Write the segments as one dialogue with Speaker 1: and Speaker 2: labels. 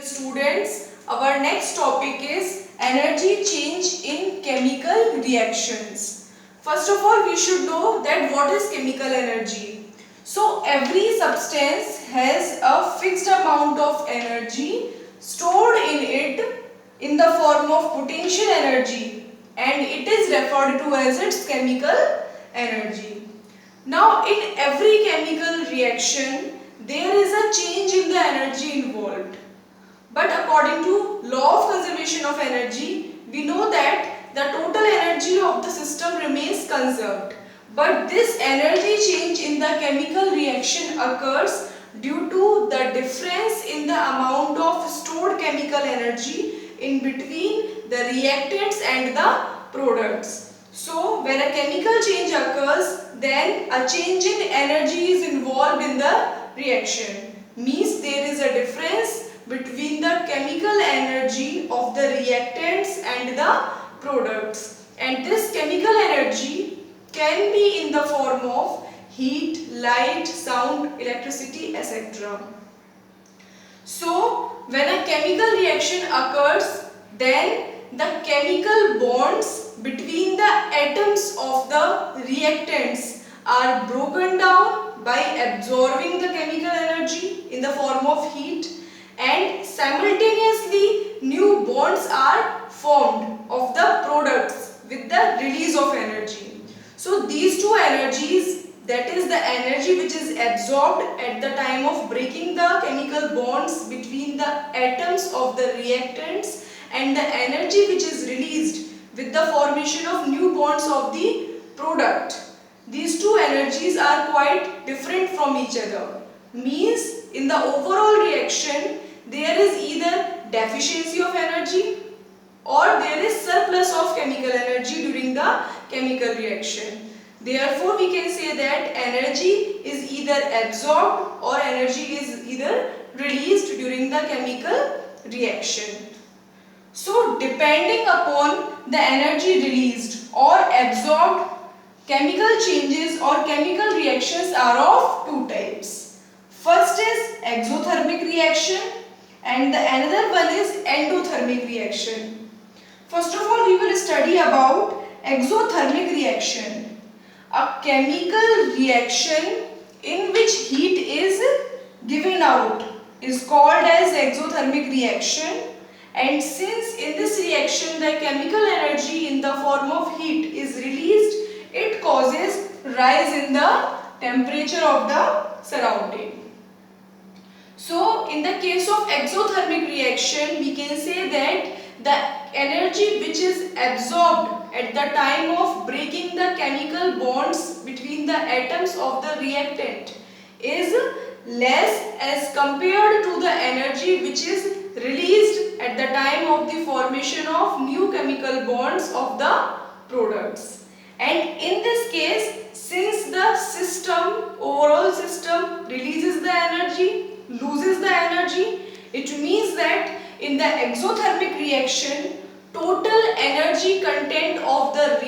Speaker 1: Students, our next topic is energy change in chemical reactions. First of all, we should know that what is chemical energy. So, every substance has a fixed amount of energy stored in it in the form of potential energy, and it is referred to as its chemical energy. Now, in every chemical reaction, there is a change in the energy involved. But according to law of conservation of energy, we know that the total energy of the system remains conserved. But this energy change in the chemical reaction occurs due to the difference in the amount of stored chemical energy in between the reactants and the products. So, when a chemical change occurs, then a change in energy is involved in the reaction. Means there is a difference between the chemical energy of the reactants and the products, and this chemical energy can be in the form of heat, light, sound, electricity, etc. So when a chemical reaction occurs, then the chemical bonds between the atoms of the reactants are broken down by absorbing the chemical energy in the form of heat, and simultaneously new bonds are formed of the products with the release of energy. So these two energies, that is the energy which is absorbed at the time of breaking the chemical bonds between the atoms of the reactants, and the energy which is released with the formation of new bonds of the product. These two energies are quite different from each other. Means in the overall reaction, there is either deficiency of energy or there is surplus of chemical energy during the chemical reaction. Therefore, we can say that energy is either absorbed or energy is either released during the chemical reaction. So, depending upon the energy released or absorbed, chemical changes or chemical reactions are of two types. First is exothermic reaction, and the another one is endothermic reaction. First of all, we will study about exothermic reaction. A chemical reaction in which heat is given out is called as exothermic reaction, and since in this reaction the chemical energy in the form of heat is released, it causes rise in the temperature of the surrounding. So, in the case of exothermic reaction, we can say that the energy which is absorbed at the time of breaking the chemical bonds between the atoms of the reactant is less as compared to the energy which is released at the time of the formation of new chemical bonds of the products. And in this case, since the overall system releases the energy, loses the energy, it means that in the exothermic reaction, total energy content of the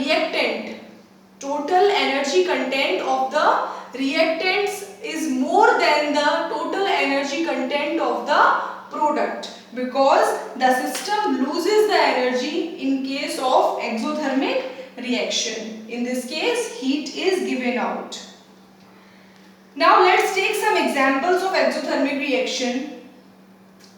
Speaker 1: reactants is more than the total energy content of the product, because the system loses the energy in case of exothermic reaction. In this case, heat is given out. Now let's take some examples of exothermic reaction.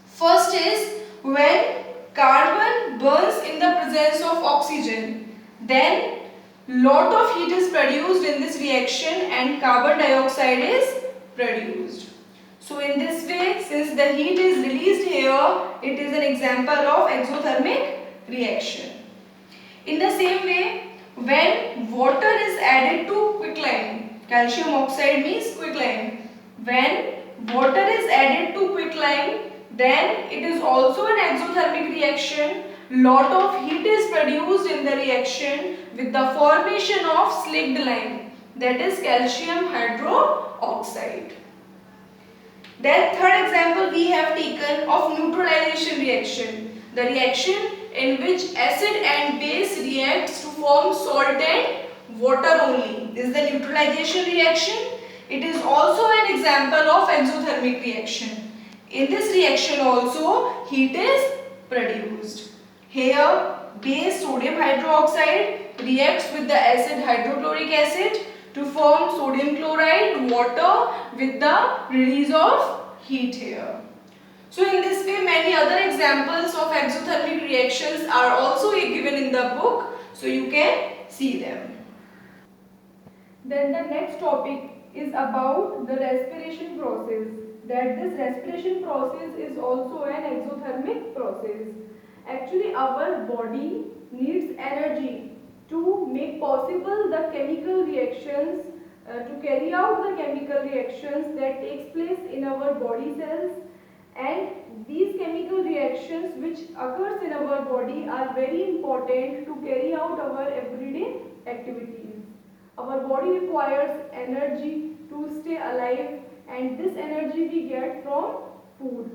Speaker 1: First is when carbon burns in the presence of oxygen, then lot of heat is produced in this reaction and carbon dioxide is produced. So in this way, since the heat is released here, it is an example of exothermic reaction. In the same way, when water is added to quicklime, calcium oxide means quicklime. When water is added to quicklime, then it is also an exothermic reaction. Lot of heat is produced in the reaction with the formation of slaked lime, that is calcium hydroxide. Then third example we have taken of neutralization reaction. The reaction in which acid and base reacts to form salt and water only. This is the neutralization reaction. It is also an example of exothermic reaction. In this reaction also heat is produced. Here base sodium hydroxide reacts with the acid hydrochloric acid to form sodium chloride water with the release of heat here. So in this way many other examples of exothermic reactions are also given in the book, so you can see them. Then the next topic is about the respiration process. That this respiration process is also an exothermic process. Actually our body needs energy to make possible the chemical reactions, to carry out the chemical reactions that takes place in our body cells, and these chemical reactions which occurs in our body are very important to carry out our everyday activities. Our body requires energy to stay alive, and this energy we get from food.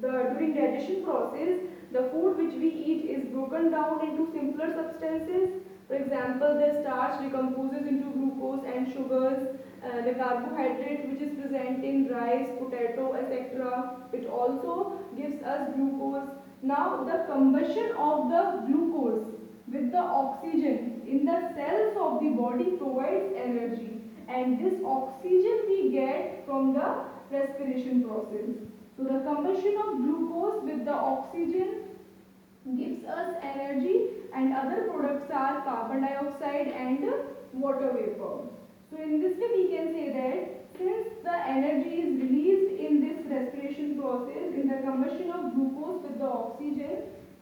Speaker 1: During digestion process, the food which we eat is broken down into simpler substances. For example, the starch decomposes into glucose and sugars, the carbohydrate which is present in rice, potato, etc. It also gives us glucose. Now the combustion of the glucose with the oxygen in the cells of the body provides energy, and this oxygen we get from the respiration process. So the combustion of glucose with the oxygen gives us energy, and other products are carbon dioxide and water vapor. So in this way we can say that since the energy is released in this respiration process in the combustion of glucose with the oxygen,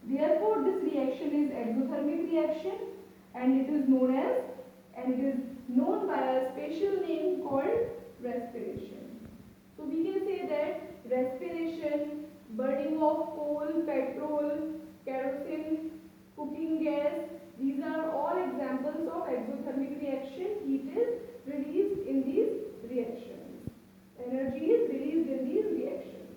Speaker 1: therefore this reaction is exothermic reaction, and it is known by a special name called respiration. So we can say that respiration, burning of coal, petrol, kerosene, cooking gas, these are all examples of exothermic reaction. Heat is released in these reactions. Energy is released in these reactions.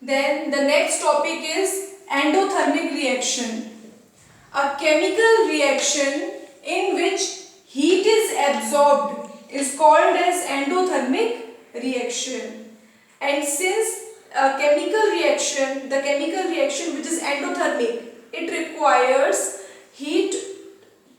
Speaker 1: Then the next topic is endothermic reaction. A chemical reaction in which heat is absorbed is called as endothermic reaction. And since a chemical reaction, the chemical reaction which is endothermic, it requires heat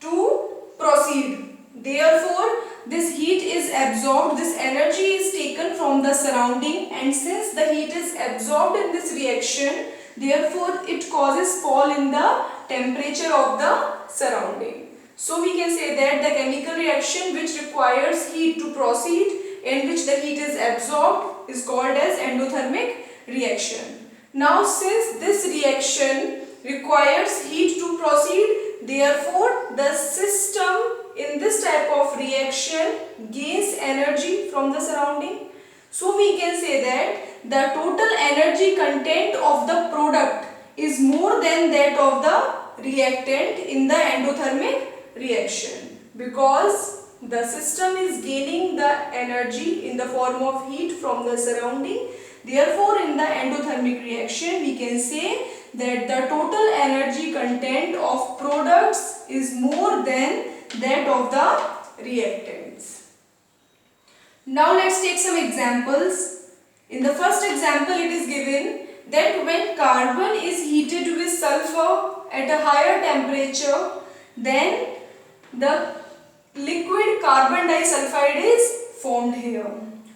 Speaker 1: to proceed. Therefore, this heat is absorbed, this energy is taken from the surrounding, and since the heat is absorbed in this reaction, therefore it causes fall in the temperature of the surrounding. So we can say that the chemical reaction which requires heat to proceed, in which the heat is absorbed, is called as endothermic reaction. Now since this reaction requires heat to proceed, therefore the system in this type of reaction gains energy from the surrounding. So we can say that the total energy content of the product is more than that of the reactant in the endothermic reaction, because the system is gaining the energy in the form of heat from the surrounding. Therefore, in the endothermic reaction, we can say that the total energy content of products is more than that of the reactants. Now let's take some examples. In the first example, it is given that when carbon is heated with sulfur at a higher temperature, then the liquid carbon disulfide is formed here.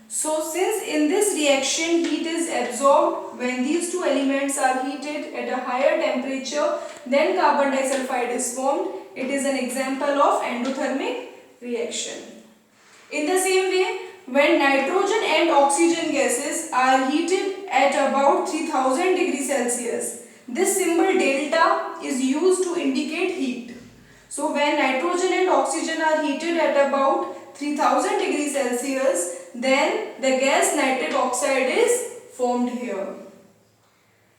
Speaker 1: So since in this reaction heat is absorbed when these two elements are heated at a higher temperature, then carbon disulfide is formed. It is an example of endothermic reaction. In the same way, when nitrogen and oxygen gases are heated at about 3000 degrees Celsius, this symbol delta is used to indicate heat. So when nitrogen and oxygen are heated at about 3000 degrees Celsius, then the gas nitric oxide is formed here.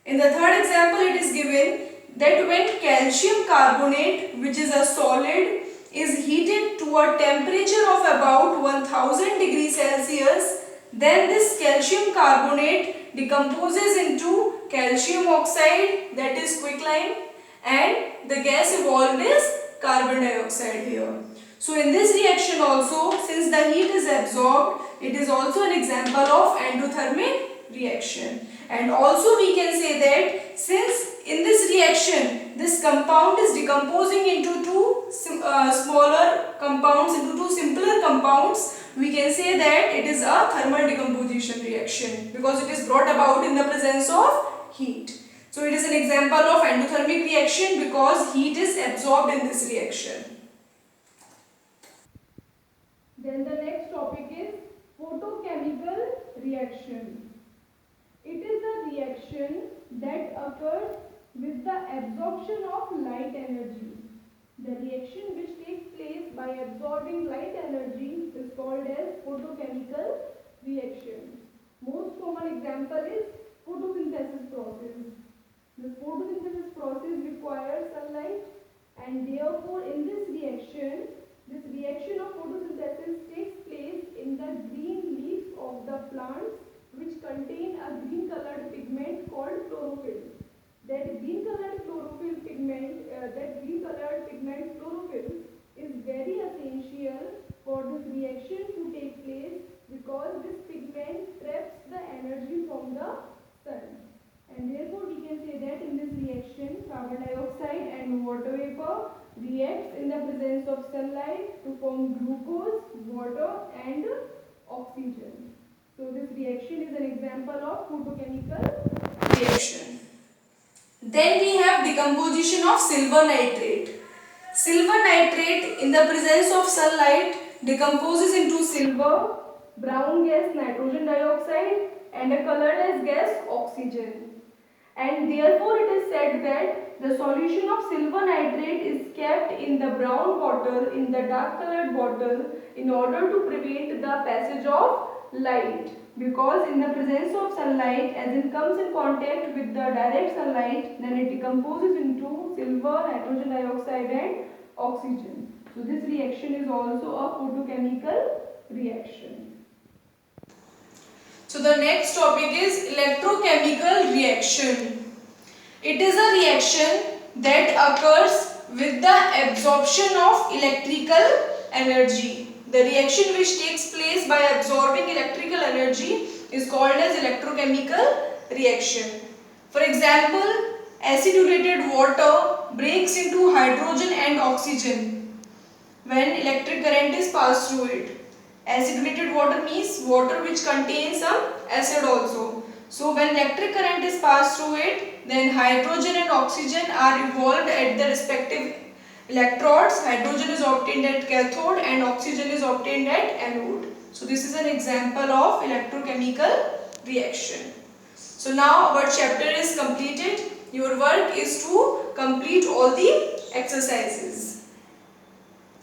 Speaker 1: In the third example, it is given that when calcium carbonate, which is a solid, is heated to a temperature of about 1000 degrees Celsius, then this calcium carbonate decomposes into calcium oxide, that is quicklime, and the gas evolved is carbon dioxide here. So in this reaction also, since the heat is absorbed, it is also an example of endothermic reaction. And also we can say that since in this reaction this compound is decomposing into two smaller compounds, into two simpler compounds, we can say that it is a thermal decomposition reaction because it is brought about in the presence of heat. So it is an example of endothermic reaction because heat is absorbed in this reaction. Then the next topic is photochemical reaction. It is a reaction that occurs with the absorption of light energy. The reaction which takes place by absorbing light energy is called as photochemical reaction. Most common example is photosynthesis process. The photosynthesis process requires sunlight, and therefore in this reaction of photosynthesis takes place in the green leaves of the plants which contain a green colored pigment called chlorophyll. That green colored pigment chlorophyll is very essential for this reaction to take place because this pigment traps the energy from the sun. And therefore we can say that in this reaction carbon dioxide and water vapor reacts in the presence of sunlight to form glucose, water and oxygen. So this reaction is an example of photochemical reaction. Then we have decomposition of silver nitrate. Silver nitrate in the presence of sunlight decomposes into silver, brown gas nitrogen dioxide and a colorless gas oxygen. And therefore it is said that the solution of silver nitrate is kept in the brown bottle, in the dark colored bottle, in order to prevent the passage of light, because in the presence of sunlight, as it comes in contact with the direct sunlight, then it decomposes into silver, nitrogen dioxide and oxygen. So this reaction is also a photochemical reaction. So the next topic is electrochemical reaction. It is a reaction that occurs with the absorption of electrical energy. The reaction which takes place by absorbing electrical energy is called as electrochemical reaction. For example, acidulated water breaks into hydrogen and oxygen when electric current is passed through it. Acidulated water means water which contains some acid also. So when electric current is passed through it, then hydrogen and oxygen are involved at the respective electrodes. Hydrogen is obtained at cathode and oxygen is obtained at anode. So this is an example of electrochemical reaction. So now our chapter is completed. Your work is to complete all the exercises.